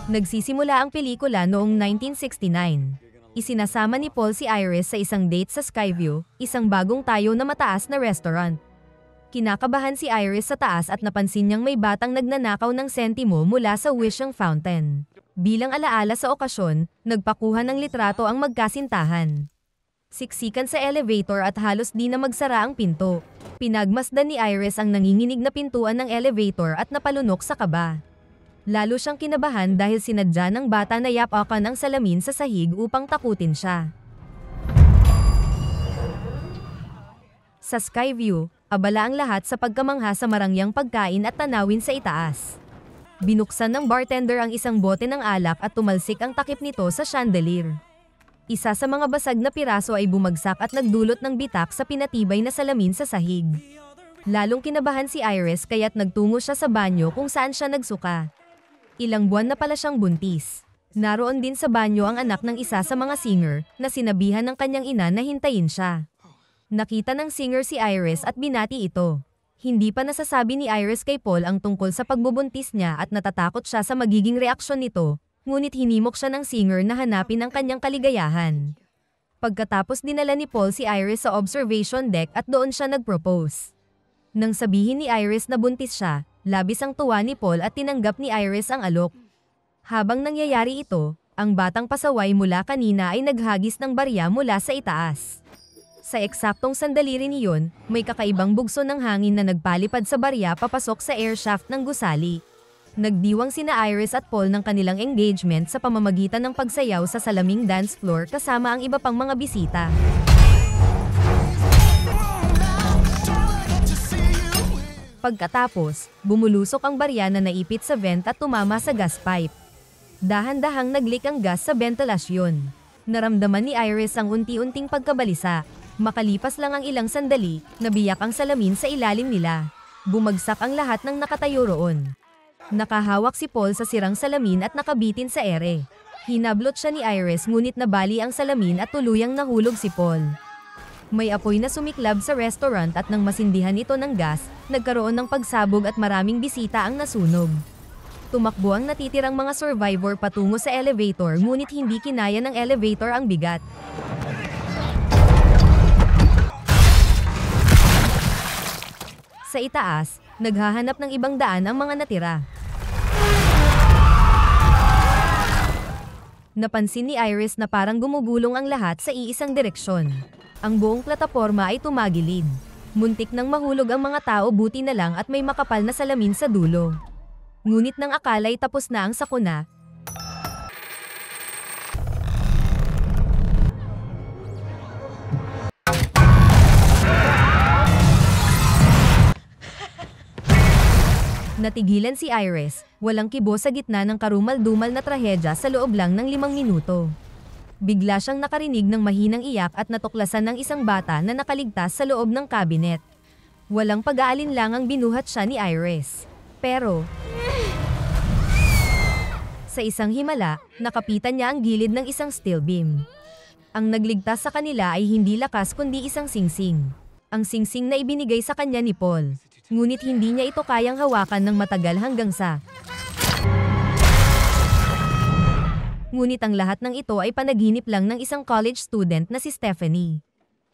Nagsisimula ang pelikula noong 1969. Isinasama ni Paul si Iris sa isang date sa Skyview, isang bagong tayo na mataas na restaurant. Kinakabahan si Iris sa taas at napansin niyang may batang nagnanakaw ng sentimo mula sa wishing fountain. Bilang alaala sa okasyon, nagpakuha ng litrato ang magkasintahan. Siksikan sa elevator at halos di na magsara ang pinto. Pinagmasdan ni Iris ang nanginginig na pintuan ng elevator at napalunok sa kaba. Lalo siyang kinabahan dahil sinadya ng bata na yapakan ang salamin sa sahig upang takutin siya. Sa Skyview, abala ang lahat sa pagkamangha sa marangyang pagkain at tanawin sa itaas. Binuksan ng bartender ang isang bote ng alak at tumalsik ang takip nito sa chandelier. Isa sa mga basag na piraso ay bumagsak at nagdulot ng bitak sa pinatibay na salamin sa sahig. Lalong kinabahan si Iris kaya't nagtungo siya sa banyo kung saan siya nagsuka. Ilang buwan na pala siyang buntis. Naroon din sa banyo ang anak ng isa sa mga singer na sinabihan ng kanyang ina na hintayin siya. Nakita ng singer si Iris at binati ito. Hindi pa nasasabi ni Iris kay Paul ang tungkol sa pagbubuntis niya at natatakot siya sa magiging reaksyon nito. Ngunit hinimok siya ng singer na hanapin ang kanyang kaligayahan. Pagkatapos dinala ni Paul si Iris sa observation deck at doon siya nag-propose. Nang sabihin ni Iris na buntis siya, labis ang tuwa ni Paul at tinanggap ni Iris ang alok. Habang nangyayari ito, ang batang pasaway mula kanina ay naghagis ng barya mula sa itaas. Sa eksaktong sandali rin iyon, may kakaibang bugso ng hangin na nagpalipad sa barya papasok sa air shaft ng gusali. Nagdiwang sina Iris at Paul ng kanilang engagement sa pamamagitan ng pagsayaw sa salaming dance floor kasama ang iba pang mga bisita. Pagkatapos, bumulusok ang barya na naipit sa vent at tumama sa gas pipe. Dahan-dahang nag-leak ang gas sa bentilasyon. Naramdaman ni Iris ang unti-unting pagkabalisa. Makalipas lang ang ilang sandali, nabiyak ang salamin sa ilalim nila. Bumagsak ang lahat ng nakatayo roon. Nakahawak si Paul sa sirang salamin at nakabitin sa ere. Hinablot siya ni Iris ngunit nabali ang salamin at tuluyang nahulog si Paul. May apoy na sumiklab sa restaurant at nang masindihan ito ng gas, nagkaroon ng pagsabog at maraming bisita ang nasunog. Tumakbo ang natitirang mga survivor patungo sa elevator ngunit hindi kinaya ng elevator ang bigat. Sa itaas, naghahanap ng ibang daan ang mga natira. Napansin ni Iris na parang gumugulong ang lahat sa iisang direksyon. Ang buong plataporma ay tumagilid. Muntik nang mahulog ang mga tao buti na lang at may makapal na salamin sa dulo. Ngunit nang akala'y tapos na ang sakuna, natigilan si Iris, walang kibo sa gitna ng karumal-dumal na trahedya sa loob lang ng 5 minuto. Bigla siyang nakarinig ng mahinang iyak at natuklasan ng isang bata na nakaligtas sa loob ng kabinet. Walang pag-aalinlangang binuhat siya ni Iris. Pero, sa isang himala, nakapitan niya ang gilid ng isang steel beam. Ang nagligtas sa kanila ay hindi lakas kundi isang singsing. Ang singsing na ibinigay sa kanya ni Paul. Ngunit hindi niya ito kayang hawakan ng matagal hanggang sa... Ngunit ang lahat ng ito ay panaginip lang ng isang college student na si Stephanie.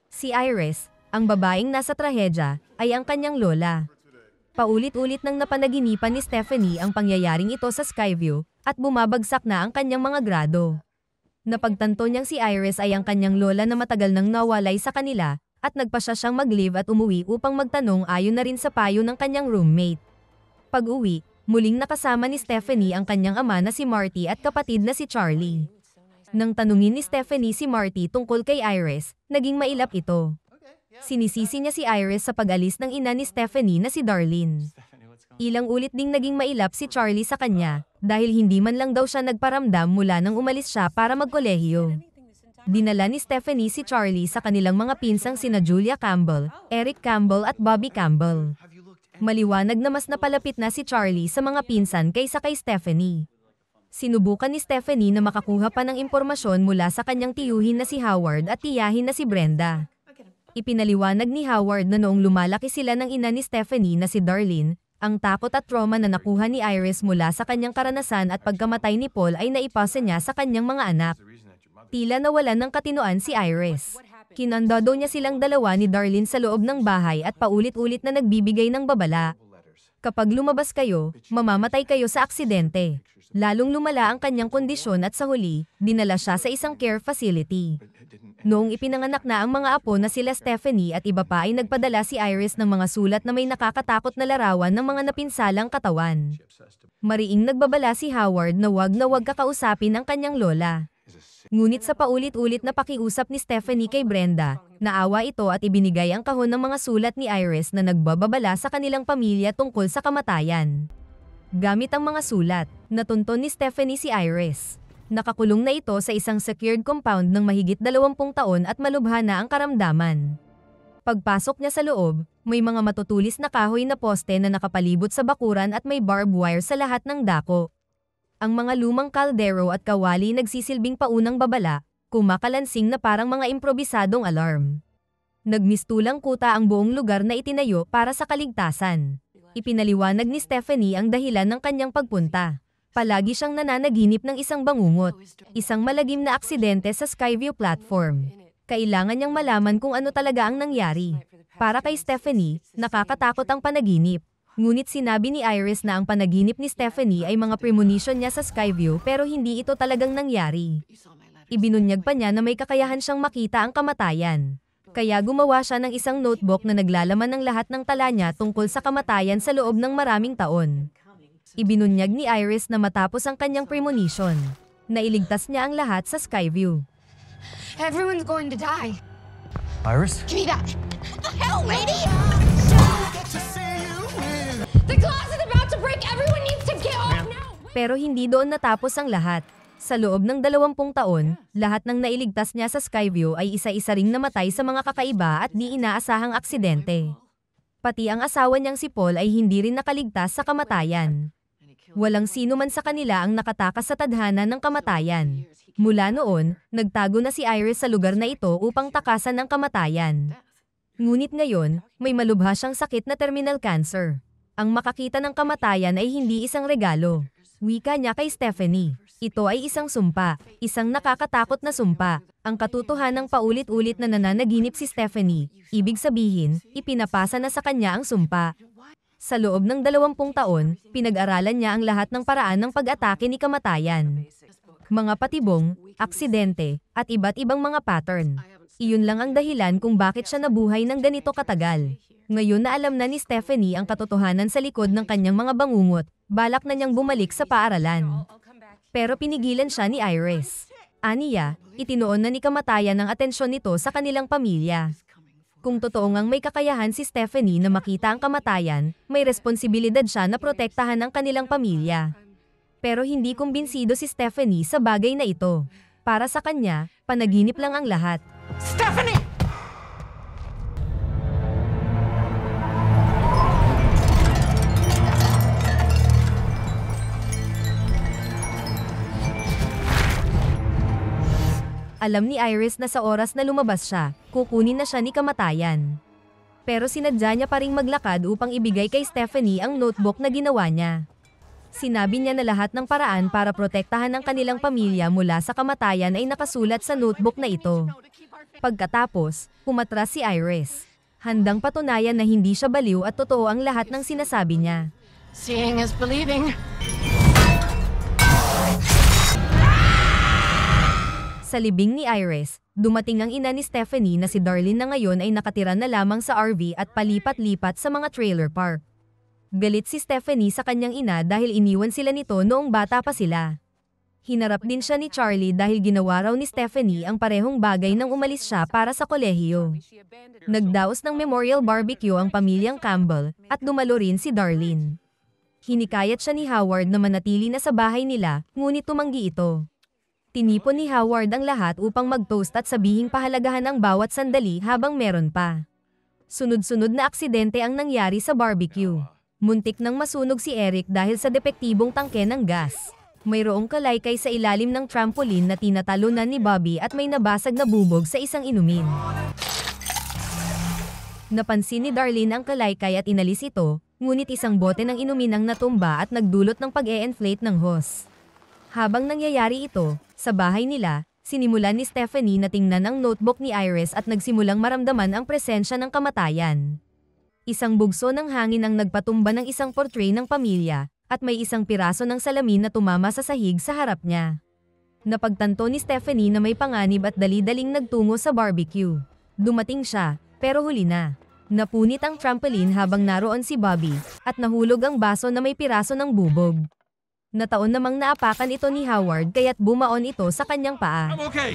Si Iris, ang babaeng nasa trahedya, ay ang kanyang lola. Paulit-ulit nang napanaginipan ni Stephanie ang pangyayaring ito sa Skyview, at bumabagsak na ang kanyang mga grado. Napagtanto niyang si Iris ay ang kanyang lola na matagal nang nawalay sa kanila, at nagpasya siyang mag-leave at umuwi upang magtanong ayon na rin sa payo ng kanyang roommate. Pag-uwi, muling nakasama ni Stephanie ang kanyang ama na si Marty at kapatid na si Charlie. Nang tanungin ni Stephanie si Marty tungkol kay Iris, naging mailap ito. Sinisisi niya si Iris sa pag-alis ng ina ni Stephanie na si Darlene. Ilang ulit ding naging mailap si Charlie sa kanya, dahil hindi man lang daw siya nagparamdam mula nang umalis siya para magkolehiyo. Dinala ni Stephanie si Charlie sa kanilang mga pinsang sina Julia Campbell, Eric Campbell at Bobby Campbell. Maliwanag na mas napalapit na si Charlie sa mga pinsan kaysa kay Stephanie. Sinubukan ni Stephanie na makakuha pa ng impormasyon mula sa kanyang tiyuhin na si Howard at tiyahin na si Brenda. Ipinaliwanag ni Howard na noong lumalaki sila ng ina ni Stephanie na si Darlene, Ang takot at trauma na nakuha ni Iris mula sa kanyang karanasan at pagkamatay ni Paul ay naipasa niya sa kanyang mga anak. Tila nawalan ng katinoan si Iris. Kinandado niya silang dalawa ni Darlene sa loob ng bahay at paulit-ulit na nagbibigay ng babala. Kapag lumabas kayo, mamamatay kayo sa aksidente. Lalong lumala ang kanyang kondisyon at sa huli, dinala siya sa isang care facility. Noong ipinanganak na ang mga apo na sila Stephanie at iba pa ay nagpadala si Iris ng mga sulat na may nakakatakot na larawan ng mga napinsalang katawan. Mariing nagbabala si Howard na wag kakausapin ang kanyang lola. Ngunit sa paulit-ulit na pakiusap ni Stephanie kay Brenda, naawa ito at ibinigay ang kahon ng mga sulat ni Iris na nagbababala sa kanilang pamilya tungkol sa kamatayan. Gamit ang mga sulat, natunton ni Stephanie si Iris. Nakakulong na ito sa isang secured compound ng mahigit 20 taon at malubha na ang karamdaman. Pagpasok niya sa loob, may mga matutulis na kahoy na poste na nakapalibot sa bakuran at may barbed wire sa lahat ng dako. Ang mga lumang kaldero at kawali nagsisilbing paunang babala, kumakalansing na parang mga improbisadong alarm. Nagmistulang kuta ang buong lugar na itinayo para sa kaligtasan. Ipinaliwanag ni Stephanie ang dahilan ng kanyang pagpunta. Palagi siyang nananaginip ng isang bangungot, isang malagim na aksidente sa Skyview platform. Kailangan niyang malaman kung ano talaga ang nangyari. Para kay Stephanie, nakakatakot ang panaginip. Ngunit sinabi ni Iris na ang panaginip ni Stephanie ay mga premonition niya sa Skyview pero hindi ito talagang nangyari. Ibinunyag pa niya na may kakayahan siyang makita ang kamatayan. Kaya gumawa siya ng isang notebook na naglalaman ng lahat ng tala niya tungkol sa kamatayan sa loob ng maraming taon. Ibinunyag ni Iris na matapos ang kanyang premonition, nailigtas niya ang lahat sa Skyview. Everyone's going to die. Iris? Give me that. What the hell, lady? The glass is about to break. Everyone needs to get off now. Pero hindi doon natapos ang lahat. Sa loob ng 20 taon, lahat ng nailigtas niya sa Skyview ay isa-isa ring namatay sa mga kakaiba at di inaasahang aksidente. Pati ang asawa niyang si Paul ay hindi rin nakaligtas sa kamatayan. Walang sino man sa kanila ang nakatakas sa tadhana ng kamatayan. Mula noon, nagtago na si Iris sa lugar na ito upang takasan ang kamatayan. Ngunit ngayon, may malubha siyang sakit na terminal cancer. Ang makakita ng kamatayan ay hindi isang regalo. Wika niya kay Stephanie. Ito ay isang sumpa, isang nakakatakot na sumpa. Ang katotohanang paulit-ulit na nananaginip si Stephanie, ibig sabihin, ipinapasa na sa kanya ang sumpa. Sa loob ng 20 taon, pinag-aralan niya ang lahat ng paraan ng pag-atake ni kamatayan. Mga patibong, aksidente, at iba't ibang mga pattern. Iyon lang ang dahilan kung bakit siya nabuhay ng ganito katagal. Ngayon na alam na ni Stephanie ang katotohanan sa likod ng kanyang mga bangungot, balak na niyang bumalik sa paaralan. Pero pinigilan siya ni Iris. Aniya, itinuon na ni kamatayan ang atensyon nito sa kanilang pamilya. Kung totoo ngang may kakayahan si Stephanie na makita ang kamatayan, may responsibilidad siya na protektahan ang kanilang pamilya. Pero hindi kumbinsido si Stephanie sa bagay na ito. Para sa kanya, panaginip lang ang lahat. Stephanie! Alam ni Iris na sa oras na lumabas siya, kukunin na siya ni kamatayan. Pero sinadya niya pa ring maglakad upang ibigay kay Stephanie ang notebook na ginawa niya. Sinabi niya na lahat ng paraan para protektahan ang kanilang pamilya mula sa kamatayan ay nakasulat sa notebook na ito. Pagkatapos, umatras si Iris. Handang patunayan na hindi siya baliw at totoo ang lahat ng sinasabi niya. Seeing is believing. Sa libing ni Iris, dumating ang ina ni Stephanie na si Darlene na ngayon ay nakatira na lamang sa RV at palipat-lipat sa mga trailer park. Galit si Stephanie sa kanyang ina dahil iniwan sila nito noong bata pa sila. Hinarap din siya ni Charlie dahil ginawa raw ni Stephanie ang parehong bagay nang umalis siya para sa kolehiyo. Nagdaos ng memorial barbecue ang pamilyang Campbell at dumalo rin si Darlene. Hinikayat siya ni Howard na manatili na sa bahay nila, ngunit tumanggi ito. Tinipon ni Howard ang lahat upang mag-toast at sabihing pahalagahan ang bawat sandali habang meron pa. Sunod-sunod na aksidente ang nangyari sa barbecue. Muntik nang masunog si Eric dahil sa depektibong tangke ng gas. Mayroong kalaykay sa ilalim ng trampoline na tinatalunan ni Bobby at may nabasag na bubog sa isang inumin. Napansin ni Darlene ang kalaykay at inalis ito, ngunit isang bote ng inumin ang natumba at nagdulot ng pag-e-inflate ng hose. Habang nangyayari ito, sa bahay nila, sinimulan ni Stephanie na tingnan ang notebook ni Iris at nagsimulang maramdaman ang presensya ng kamatayan. Isang bugso ng hangin ang nagpatumba ng isang portrait ng pamilya, at may isang piraso ng salamin na tumama sa sahig sa harap niya. Napagtanto ni Stephanie na may panganib at dali-daling nagtungo sa barbecue. Dumating siya, pero huli na. Napunit ang trampoline habang naroon si Bobby, at nahulog ang baso na may piraso ng bubog. Nataon namang naapakan ito ni Howard kaya't bumaon ito sa kanyang paa. I'm okay.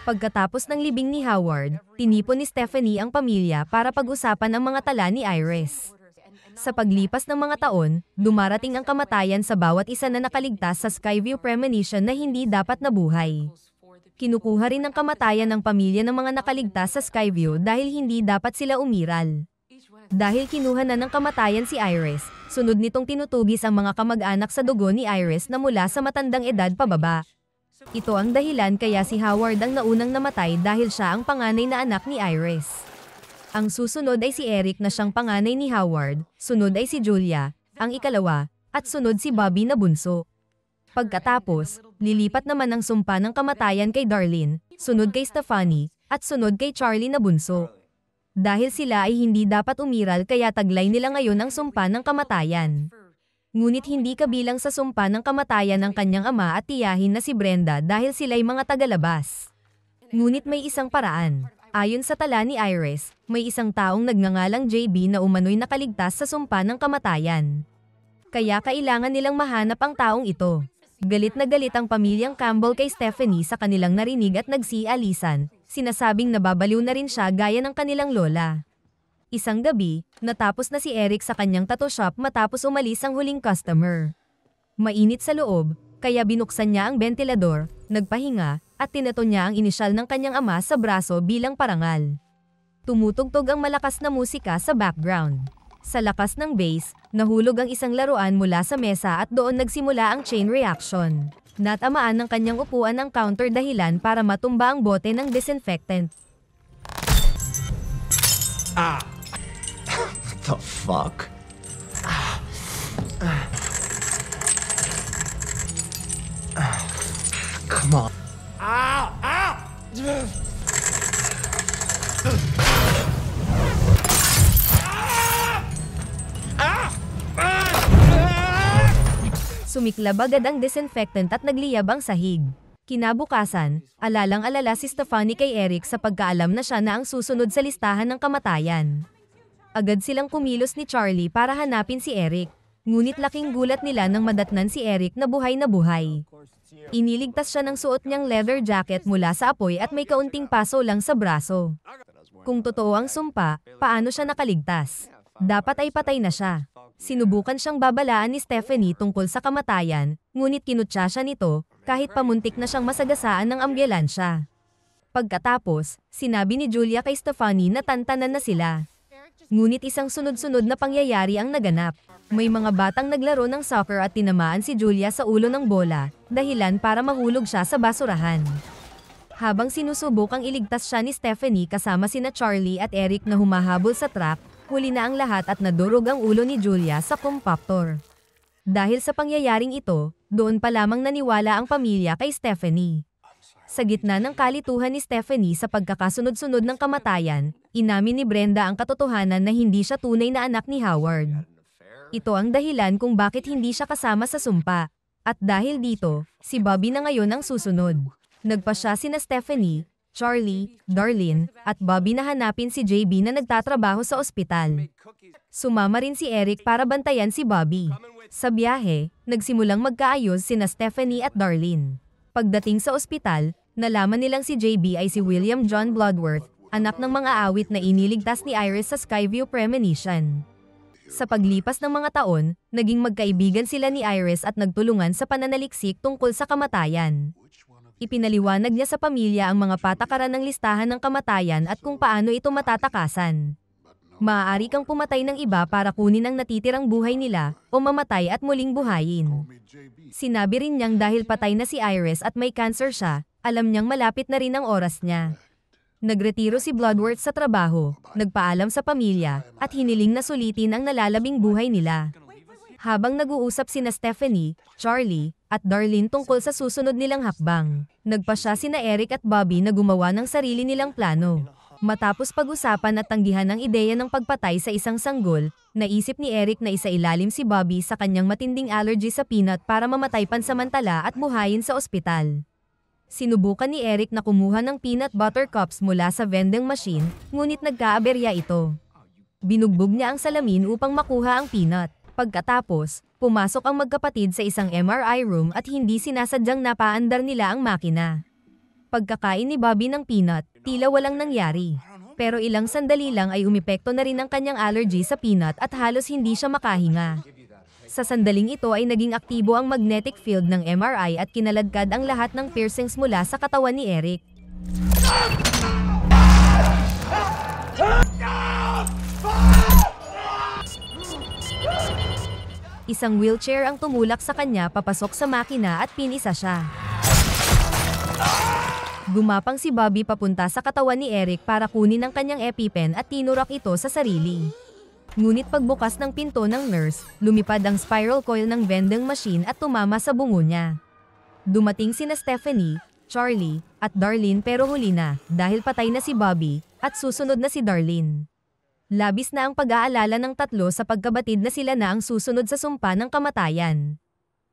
Pagkatapos ng libing ni Howard, tinipon ni Stephanie ang pamilya para pag-usapan ang mga tala ni Iris. Sa paglipas ng mga taon, dumarating ang kamatayan sa bawat isa na nakaligtas sa Skyview Premonition na hindi dapat nabuhay. Kinukuha rin ng kamatayan ng pamilya ng mga nakaligtas sa Skyview dahil hindi dapat sila umiral. Dahil kinuha na ng kamatayan si Iris, sunod nitong tinutugis ang mga kamag-anak sa dugo ni Iris na mula sa matandang edad pababa. Ito ang dahilan kaya si Howard ang naunang namatay dahil siya ang panganay na anak ni Iris. Ang susunod ay si Eric na siyang panganay ni Howard, sunod ay si Julia, ang ikalawa, at sunod si Bobby na bunso. Pagkatapos, lilipat naman ang sumpa ng kamatayan kay Darlene, sunod kay Stephanie, at sunod kay Charlie na bunso. Dahil sila ay hindi dapat umiral kaya taglay nila ngayon ang sumpa ng kamatayan. Ngunit hindi kabilang sa sumpa ng kamatayan ng kanyang ama at tiyahin na si Brenda dahil sila'y mga tagalabas. Ngunit may isang paraan. Ayon sa tala ni Iris, may isang taong nagngangalang JB na umano'y nakaligtas sa sumpa ng kamatayan. Kaya kailangan nilang mahanap ang taong ito. Galit na galit ang pamilyang Campbell kay Stephanie sa kanilang narinig at nagsialisan, sinasabing nababaliw na rin siya gaya ng kanilang lola. Isang gabi, natapos na si Eric sa kanyang tattoo shop matapos umalis ang huling customer. Mainit sa loob, kaya binuksan niya ang bentilador, nagpahinga, at tinato niya ang inisyal ng kanyang ama sa braso bilang parangal. Tumutugtog ang malakas na musika sa background. Sa lakas ng bass, nahulog ang isang laruan mula sa mesa at doon nagsimula ang chain reaction. Natamaan ng kanyang upuan ang counter dahilan para matumba ang bote ng disinfectant. The fuck? Come on. Ow! Ow! Sumiklab agad ang disinfectant at nagliyab ang sahig. Kinabukasan, alalang-alala si Stephanie kay Eric sa pagkaalam na siya na ang susunod sa listahan ng kamatayan. Agad silang kumilos ni Charlie para hanapin si Eric, ngunit laking gulat nila nang madatnan si Eric na buhay na buhay. Iniligtas siya ng suot niyang leather jacket mula sa apoy at may kaunting paso lang sa braso. Kung totoo ang sumpa, paano siya nakaligtas? Dapat ay patay na siya. Sinubukan siyang babalaan ni Stephanie tungkol sa kamatayan, ngunit kinutya siya nito, kahit pamuntik na siyang masagasaan ng ambulansya. Pagkatapos, sinabi ni Julia kay Stephanie na tantanan na sila. Ngunit isang sunod-sunod na pangyayari ang naganap. May mga batang naglaro ng soccer at tinamaan si Julia sa ulo ng bola, dahilan para mahulog siya sa basurahan. Habang sinusubukang iligtas siya ni Stephanie kasama sina Charlie at Eric na humahabol sa truck, huli na ang lahat at nadurog ang ulo ni Julia sa compactor. Dahil sa pangyayaring ito, doon pa lamang naniwala ang pamilya kay Stephanie. Sa gitna ng kalituhan ni Stephanie sa pagkakasunod-sunod ng kamatayan, inamin ni Brenda ang katotohanan na hindi siya tunay na anak ni Howard. Ito ang dahilan kung bakit hindi siya kasama sa sumpa. At dahil dito, si Bobby na ngayon ang susunod. Nagpasya sina Stephanie, Charlie, Darlene, at Bobby na hanapin si JB na nagtatrabaho sa ospital. Sumama rin si Eric para bantayan si Bobby. Sa biyahe, nagsimulang magkaayos sina Stephanie at Darlene. Pagdating sa ospital, nalaman nilang si JB ay si William John Bloodworth, anak ng mga awit na iniligtas ni Iris sa Skyview Premonition. Sa paglipas ng mga taon, naging magkaibigan sila ni Iris at nagtulungan sa pananaliksik tungkol sa kamatayan. Ipinaliwanag niya sa pamilya ang mga patakaran ng listahan ng kamatayan at kung paano ito matatakasan. Maaari kang pumatay ng iba para kunin ang natitirang buhay nila, o mamatay at muling buhayin. Sinabi rin niyang dahil patay na si Iris at may cancer siya, alam niyang malapit na rin ang oras niya. Nagretiro si Bloodworth sa trabaho, nagpaalam sa pamilya, at hiniling na sulitin ang nalalabing buhay nila. Habang nag-uusap sina Stephanie, Charlie, at Darlene tungkol sa susunod nilang hakbang, nagpasya sina Eric at Bobby na gumawa ng sarili nilang plano. Matapos pag-usapan at tanggihan ang ideya ng pagpatay sa isang sanggol, naisip ni Eric na isailalim si Bobby sa kanyang matinding allergy sa peanut para mamatay pansamantala at buhayin sa ospital. Sinubukan ni Eric na kumuha ng peanut butter cups mula sa vending machine, ngunit nagkaaberya ito. Binugbog niya ang salamin upang makuha ang peanut. Pagkatapos, pumasok ang magkapatid sa isang MRI room at hindi sinasadyang napaandar nila ang makina. Pagkakain ni Bobby ng peanut, tila walang nangyari. Pero ilang sandali lang ay umepekto na rin ang kanyang allergy sa peanut at halos hindi siya makahinga. Sa sandaling ito ay naging aktibo ang magnetic field ng MRI at kinaladkad ang lahat ng piercings mula sa katawan ni Eric. Isang wheelchair ang tumulak sa kanya papasok sa makina at pinisa siya. Gumapang si Bobby papunta sa katawan ni Eric para kunin ang kanyang EpiPen at tinurak ito sa sarili. Ngunit pagbukas ng pinto ng nurse, lumipad ang spiral coil ng vending machine at tumama sa bungo niya. Dumating sina Stephanie, Charlie, at Darlene pero huli na dahil patay na si Bobby at susunod na si Darlene. Labis na ang pag-aalala ng tatlo sa pagkabatid na sila na ang susunod sa sumpa ng kamatayan.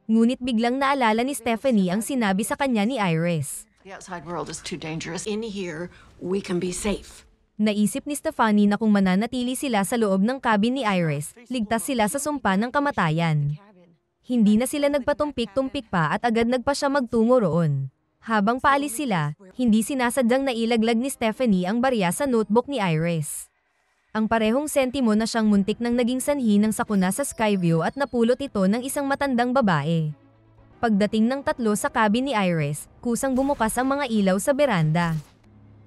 Ngunit biglang naalala ni Stephanie ang sinabi sa kanya ni Iris. The outside world is too dangerous. In here, we can be safe. Naisip ni Stephanie na kung mananatili sila sa loob ng cabin ni Iris, ligtas sila sa sumpa ng kamatayan. Hindi na sila nagpatumpik-tumpik pa at agad nagpa siya magtungo roon. Habang paalis sila, hindi sinasadyang nailaglag ni Stephanie ang barya sa notebook ni Iris. Ang parehong sentimo na siyang muntik nang naging sanhi ng sakuna sa Skyview at napulot ito ng isang matandang babae. Pagdating ng tatlo sa cabin ni Iris, kusang bumukas ang mga ilaw sa beranda.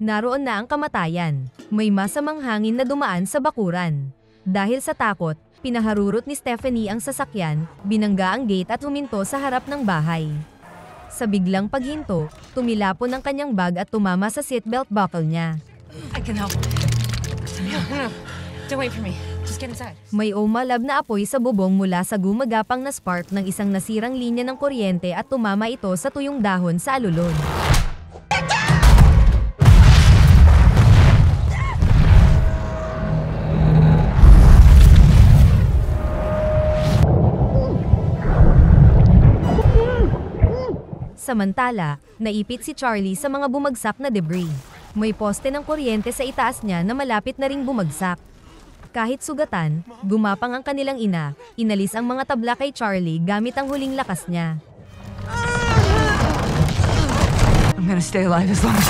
Naroon na ang kamatayan. May masamang hangin na dumaan sa bakuran. Dahil sa takot, pinaharurot ni Stephanie ang sasakyan, binangga ang gate at huminto sa harap ng bahay. Sa biglang paghinto, tumilapon ang kanyang bag at tumama sa seatbelt buckle niya. I can help. No. Don't wait for me. Just get inside. May umalab na apoy sa bubong mula sa gumagapang na spark ng isang nasirang linya ng kuryente at tumama ito sa tuyong dahon sa alulod. Samantala, naipit si Charlie sa mga bumagsak na debris. May poste ng kuryente sa itaas niya na malapit na ring bumagsak. Kahit sugatan, gumapang ang kanilang ina, inalis ang mga tabla kay Charlie gamit ang huling lakas niya. I'm gonna stay alive as long as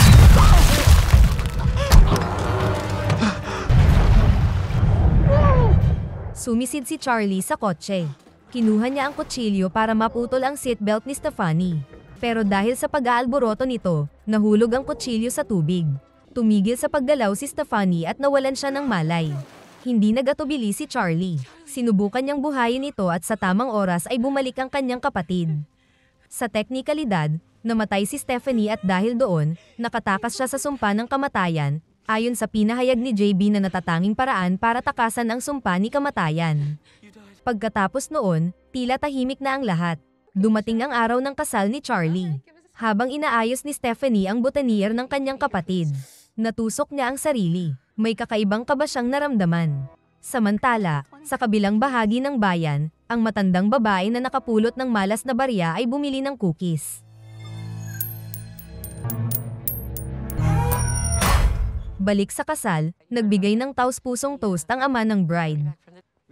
Sumisid si Charlie sa kotse. Kinuha niya ang kutsilyo para maputol ang seatbelt ni Stephanie. Pero dahil sa pag-aalboroto nito, nahulog ang kutsilyo sa tubig. Tumigil sa paggalaw si Stephanie at nawalan siya ng malay. Hindi nagatubili si Charlie. Sinubukan niyang buhayin ito at sa tamang oras ay bumalik ang kanyang kapatid. Sa teknikalidad, namatay si Stephanie at dahil doon, nakatakas siya sa sumpa ng kamatayan, ayon sa pinahayag ni JB na natatanging paraan para takasan ang sumpa ni kamatayan. Pagkatapos noon, tila tahimik na ang lahat. Dumating ang araw ng kasal ni Charlie. Habang inaayos ni Stephanie ang boutonniere ng kanyang kapatid, natusok niya ang sarili. May kakaibang kaba siyang naramdaman. Samantala, sa kabilang bahagi ng bayan, ang matandang babae na nakapulot ng malas na barya ay bumili ng cookies. Balik sa kasal, nagbigay ng taus-pusong toast ang ama ng bride.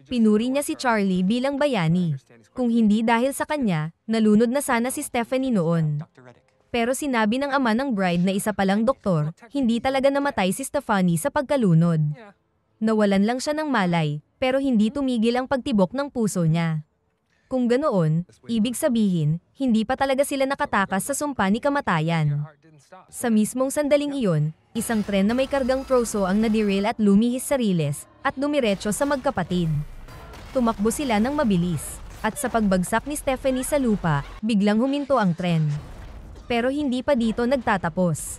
Pinuri niya si Charlie bilang bayani. Kung hindi dahil sa kanya, nalunod na sana si Stephanie noon. Pero sinabi ng ama ng bride na isa palang doktor, hindi talaga namatay si Stephanie sa pagkalunod. Nawalan lang siya ng malay, pero hindi tumigil ang pagtibok ng puso niya. Kung ganoon, ibig sabihin, Hindi pa talaga sila nakatakas sa sumpa ni kamatayan. Sa mismong sandaling iyon, isang tren na may kargang troso ang naderail at lumihis sa riles, at dumiretso sa magkapatid. Tumakbo sila ng mabilis, at sa pagbagsak ni Stephanie sa lupa, biglang huminto ang tren. Pero hindi pa dito nagtatapos.